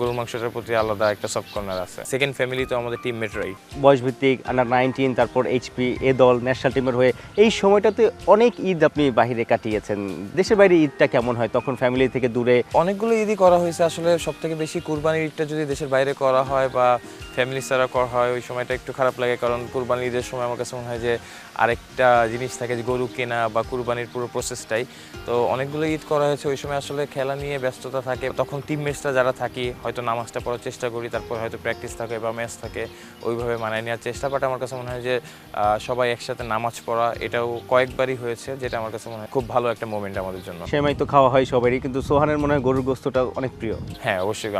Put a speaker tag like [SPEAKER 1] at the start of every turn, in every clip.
[SPEAKER 1] গরুর মাংসটার প্রতি আলাদা একটা সফট কর্নার আছে। সেকেন্ড ফ্যামিলি তো আমাদের টিমমেটরাই।
[SPEAKER 2] বয়সভিত্তিক আন্ডার 19, তারপর এইচপি এ দল ন্যাশনাল টিমের হয়ে এই সময়টাতে অনেক ঈদ আপনি বাইরে কাটিয়েছেন। দেশের বাইরে ঈদটা কেমন হয় তখন ফ্যামিলি থেকে দূরে?
[SPEAKER 1] অনেকগুলো ঈদই করা হয়েছে। আসলে সবথেকে বেশি কুরবানির ঈদটা যদি দেশের বাইরে করা হয় বা ফ্যামিলি ছাড়া করা হয়, ওই সময়টা একটু খারাপ লাগে। কারণ কুরবানির ঈদের সময় আমার কাছে মনে হয় যে আরেকটা জিনিস থাকে যে গরু কেনা বা কুরবানির পুরো প্রসেসটাই। তো অনেকগুলো ঈদ করা হয়েছে, ওই সময় আসলে খেলা নিয়ে ব্যস্ততা থাকে। তখন টিমমেটসরা যারা থাকি হয়তো নামাজটা পড়ার চেষ্টা করি, তারপর হয়তো প্র্যাকটিস থাকে বা ম্যাচ থাকে, ওইভাবে মানায় নেওয়ার চেষ্টা। বাট আমার কাছে মনে হয় যে সবাই একসাথে নামাজ পড়া এটাও কয়েকবারই হয়েছে, যেটা আমার কাছে মনে হয় খুব ভালো একটা মোমেন্ট আমাদের জন্য।
[SPEAKER 2] সেমাই তো খাওয়া হয় সবারই, কিন্তু সোহানের মনে হয় গরুর গোস্তটা অনেক প্রিয়।
[SPEAKER 1] হ্যাঁ, অবশ্যই।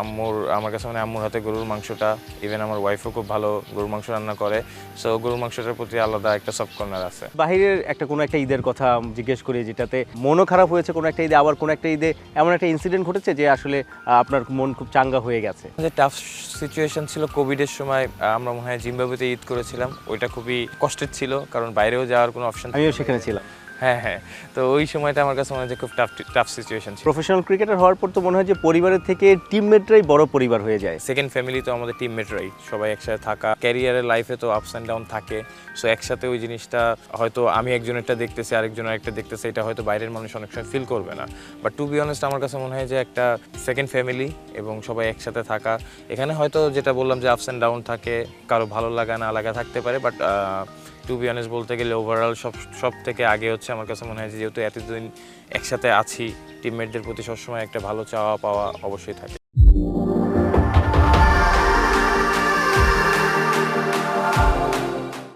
[SPEAKER 1] আমার কাছে মানে আম্মুর হাতে গরুর মাংসটা, ইভেন আমার ওয়াইফও খুব ভালো গরুর মাংস রান্না করে। সো গরুর মাংসটার প্রতি আলাদা একটা সফট কর্নার আছে।
[SPEAKER 2] বাহিরের কোনো একটা ঈদের কথা জিজ্ঞেস করি, যেটাতে মনও খারাপ হয়েছে কোনো একটা ঈদে, আবার কোনো একটা ঈদে এমন একটা ইনসিডেন্ট ঘটেছে যে আসলে আপনার মন খুব চাঙ্গা হয়ে গেছে।
[SPEAKER 1] যে টাফ সিচুয়েশন ছিল কোভিডের সময়, আমরা মনে হয় জিম্বাবুয়েতে ঈদ করেছিলাম। ওইটা খুবই কষ্টের ছিল, কারণ বাইরেও যাওয়ার কোনো অপশন।
[SPEAKER 2] আমিও সেখানে ছিলাম।
[SPEAKER 1] হ্যাঁ, তো ওই সময়টা আমার কাছে মনে হয় যে খুব টাফ সিচুয়েশন ছিল।
[SPEAKER 2] প্রফেশনাল ক্রিকেটার হওয়ার পর তো মনে হয় যে পরিবারের থেকে টিমমেটরাই বড় পরিবার হয়ে যায়।
[SPEAKER 1] সেকেন্ড ফ্যামিলি তো আমাদের টিমমেটরাই, সবাই একসাথে থাকা। ক্যারিয়ারের লাইফে তো আপস অ্যান্ড ডাউন থাকে। সো একসাথে ওই জিনিসটা হয়তো আমি একজনেরটা দেখতেছি, আরেকজনের একটা দেখতেছি, এটা হয়তো বাইরের মানুষ অনেক সময় ফিল করবে না। বাট টু বি অনেস্ট, আমার কাছে মনে হয় যে একটা সেকেন্ড ফ্যামিলি এবং সবাই একসাথে থাকা, এখানে হয়তো যেটা বললাম যে আপস অ্যান্ড ডাউন থাকে, কারো ভালো লাগা না লাগা থাকতে পারে। বাট টু বি অনেস্ট বলতে গেলে ওভারঅল সব থেকে আগে হচ্ছে আমার কাছে মনে হয় যে যেহেতু এতদিন একসাথে আছি, টিমমেটদের প্রতি সবসময় একটা ভালো চাওয়া পাওয়া অবশ্যই থাকে।